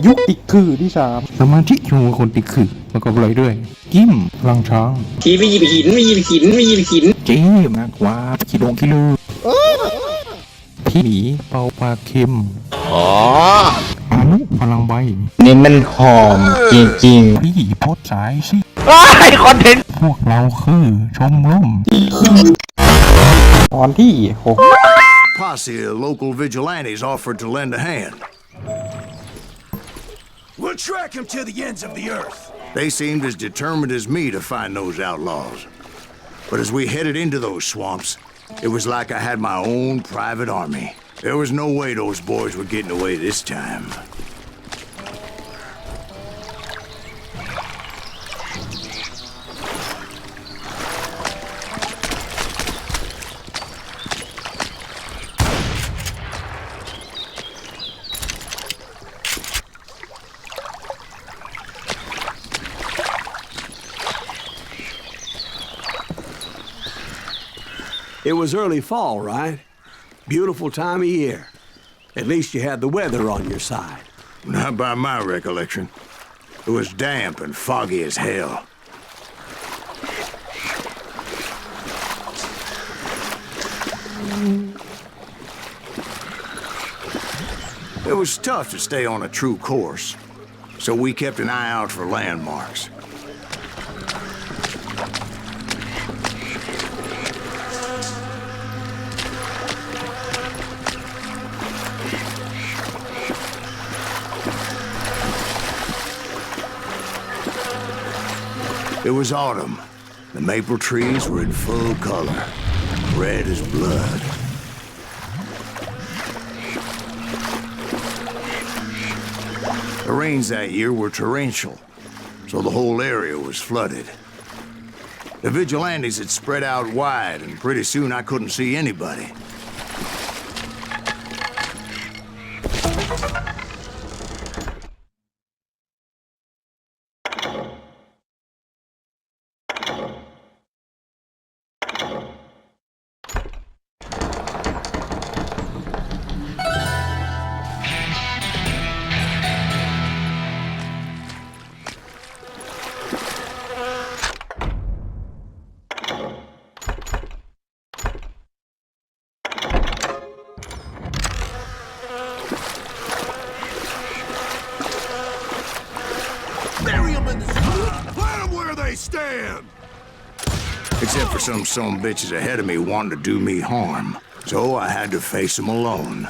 ยุคติดคือที่3สมาธิชูคนติดคือประกอบเลยด้วยกิ้มพลังช้างทีไม่หยิบหินไม่หยิบหินไม่หยิบหินเจ๊มากกว่าขี้ลงขี้ลือพี่หมีเป่าปลาเค็มอานุพลังใบนี่มันหอมจริงๆพี่โพสสายสิไอคอนเทนต์พวกเราคือชมรมตอนที่6 Posse of local vigilantes offered to lend a hand. We'll track him to the ends of the earth. They seemed as determined as me to find those outlaws. But as we headed into those swamps, it was like I had my own private army. There was no way those boys were getting away this time. It was early fall, right? Beautiful time of year. At least you had the weather on your side. Not by my recollection. It was damp and foggy as hell. It was tough to stay on a true course, so we kept an eye out for landmarks. It was autumn. The maple trees were in full color, red as blood. The rains that year were torrential, so the whole area was flooded. The vigilantes had spread out wide, and pretty soon I couldn't see anybody. Except for some bitches ahead of me wanting to do me harm. So I had to face them alone.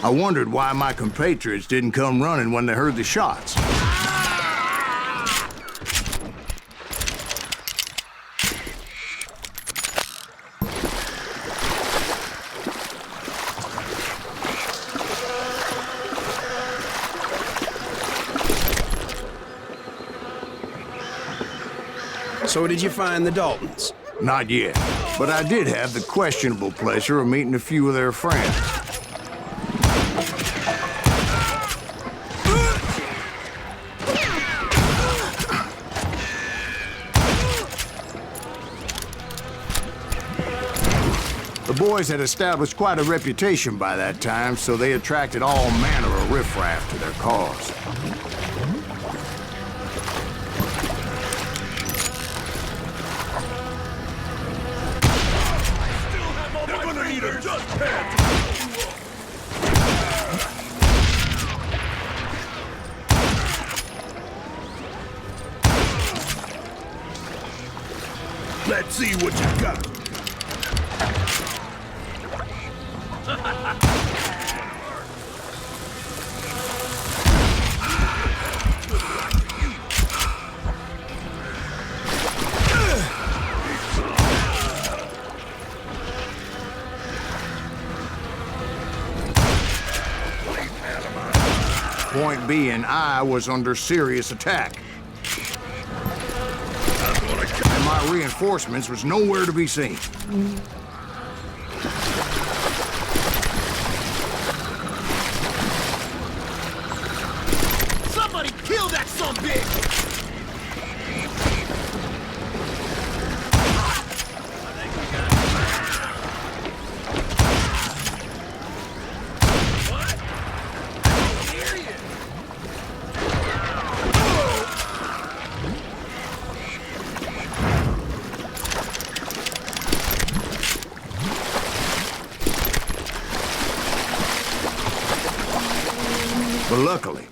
I wondered why my compatriots didn't come running when they heard the shots. So did you find the Daltons? Not yet, but I did have the questionable pleasure of meeting a few of their friends. The boys had established quite a reputation by that time, so they attracted all manner of riffraff to their cause. Let's see what you got. Point being, I was under serious attack. And my reinforcements was nowhere to be seen. Somebody kill that sumbitch! But luckily,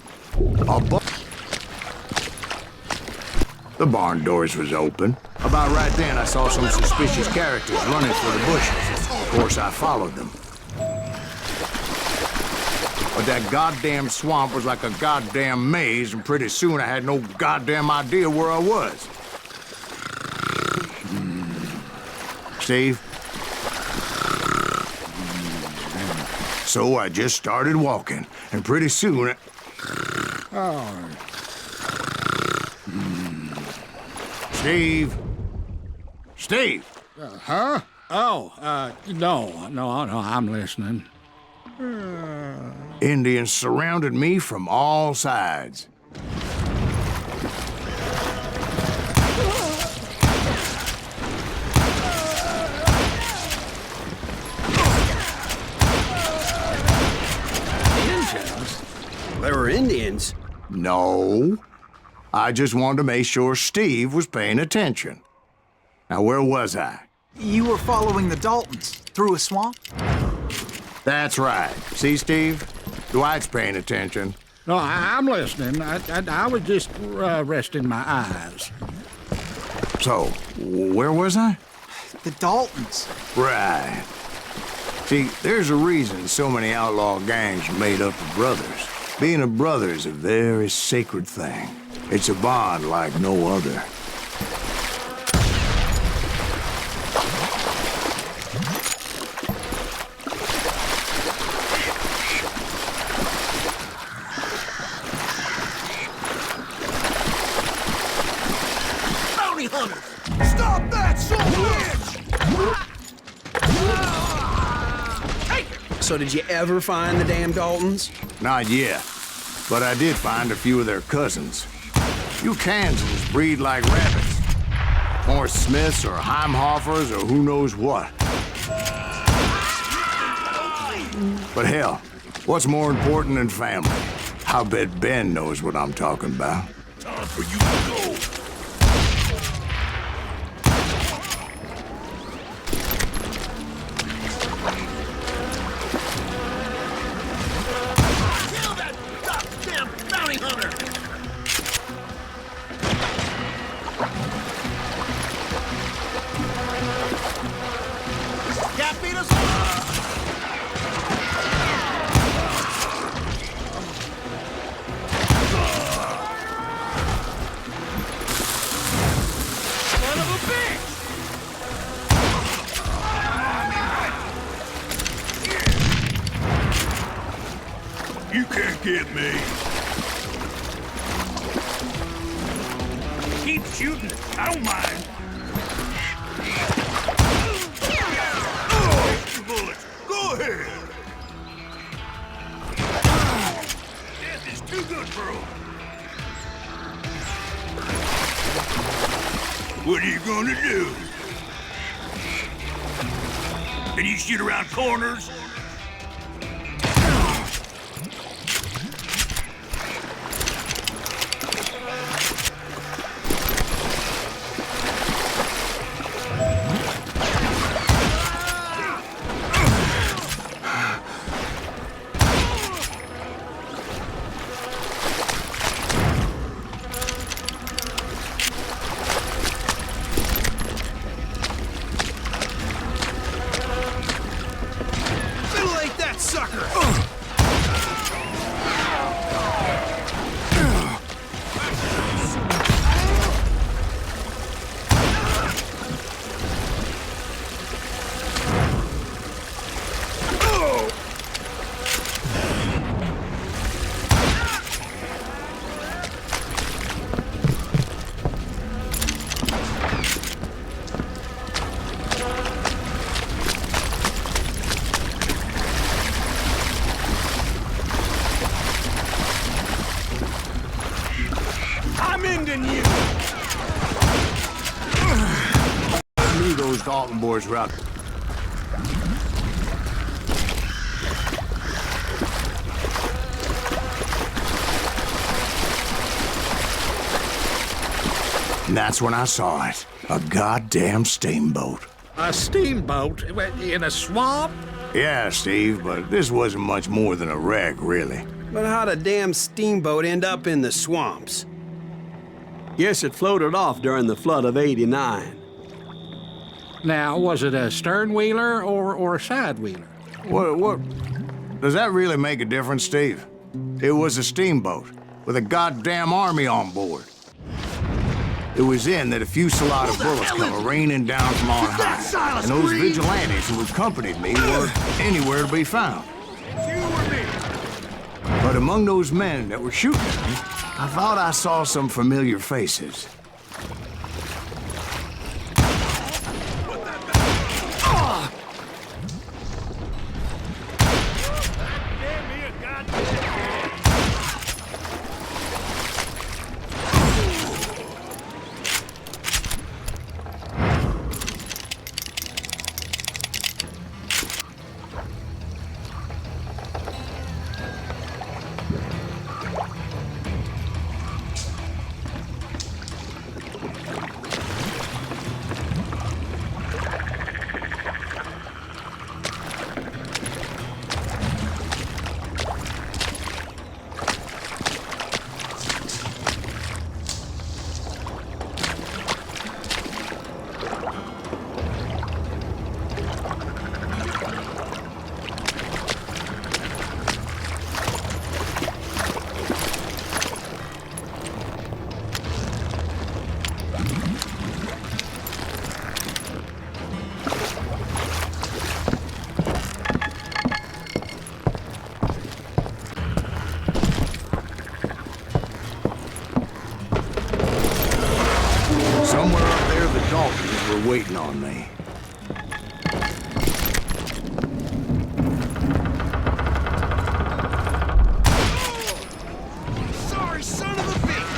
the barn doors was open. About right then, I saw some suspicious characters running for the bushes. Of course, I followed them. But that goddamn swamp was like a goddamn maze, and pretty soon I had no goddamn idea where I was. Steve? So I just started walking, and pretty soon... Steve? Steve? Huh? Oh, no, I'm listening. Indians surrounded me from all sides. Indians? There were Indians? No. I just wanted to make sure Steve was paying attention. Now, where was I? You were following the Daltons through a swamp? That's right. See, Steve? Dwight's paying attention. No, I'm listening. I was just resting my eyes. So, where was I? The Daltons. Right. See, there's a reason so many outlaw gangs are made up of brothers. Being a brother is a very sacred thing. It's a bond like no other. Bounty hunter! Stop that son of a bitch! So did you ever find the damn Daltons? Not yet, but I did find a few of their cousins. You Kansans breed like rabbits. More Smiths or Heimhoffers or who knows what. But hell, what's more important than family? I bet Ben knows what I'm talking about. Time for you to go. Kill that goddamn bounty hunter! Can't beat us all! Son of a bitch! You can't get me. Keep shooting. I don't mind. Extra bullets. Go ahead. Death is too good for him. What are you gonna do? Can you shoot around corners? Middle-ain't that sucker! I'm ending you! I knew those Dalton boys were out. And that's when I saw it. A goddamn steamboat. A steamboat in a swamp? Yeah, Steve, but this wasn't much more than a wreck, really. But how'd a damn steamboat end up in the swamps? Guess it floated off during the flood of '89. Now, was it a stern wheeler or a side wheeler? What? Does that really make a difference, Steve? It was a steamboat with a goddamn army on board. It was then that a fusillade of bullets come raining down from on high, and those vigilantes who accompanied me weren't anywhere to be found. But among those men that were shooting at me, I thought I saw some familiar faces. Somewhere up there, the Daltons were waiting on me. Sorry, son of a bitch!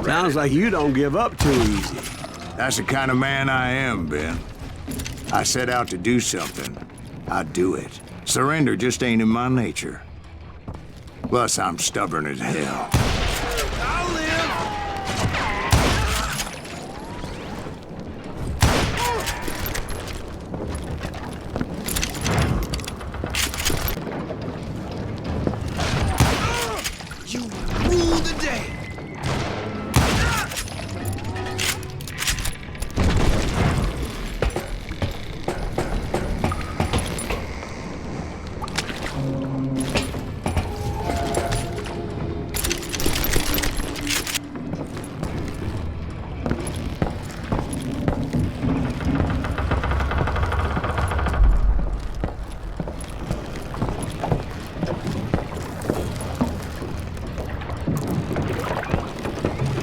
Sounds like you don't give up too easy. That's the kind of man I am, Ben. I set out to do something. I do it. Surrender just ain't in my nature. Plus, I'm stubborn as hell. I'll live! You rule the day!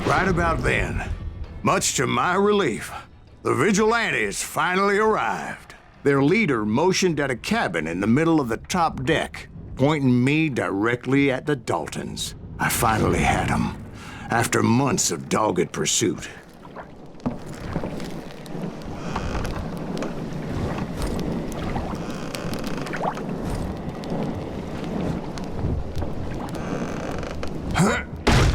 Right about then, much to my relief, the vigilantes finally arrived. Their leader motioned at a cabin in the middle of the top deck, pointing me directly at the Daltons. I finally had them, after months of dogged pursuit.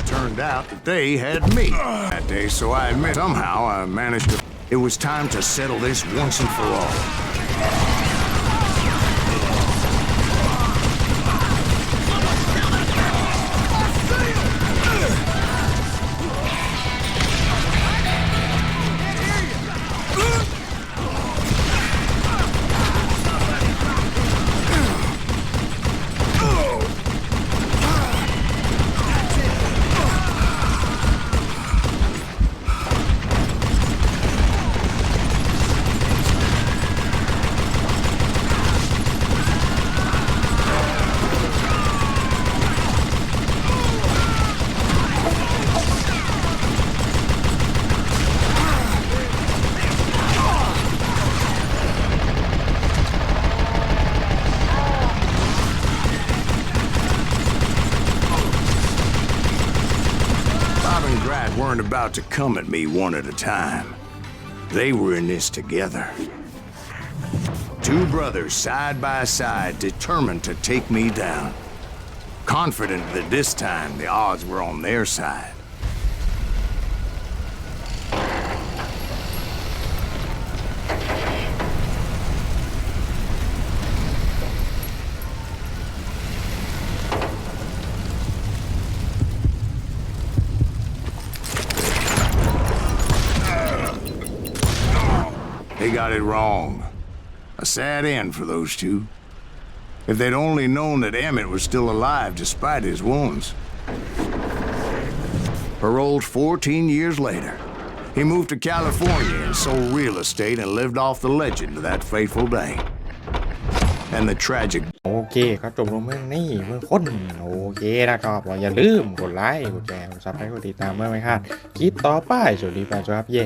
Turned out that they had me that day, so I admit somehow I managed to... It was time to settle this once and for all. Weren't about to come at me one at a time. They were in this together. Two brothers side by side, determined to take me down. Confident that this time the odds were on their side. They got it wrong. A sad end for those two. If they'd only known that Emmett was still alive despite his wounds. Paroled 14 years later, he moved to California and sold real estate and lived off the legend of that fateful day. And the tragic โอเคครับจบลงเมืองนี่เมืองคนโอเคนะครับอย่าลืมกดไลค์กดแชร์กดซับสไครต์กดติดตามเมื่อไม่พลาดคลิปต่อไปสวัสดีแฟนครับเย่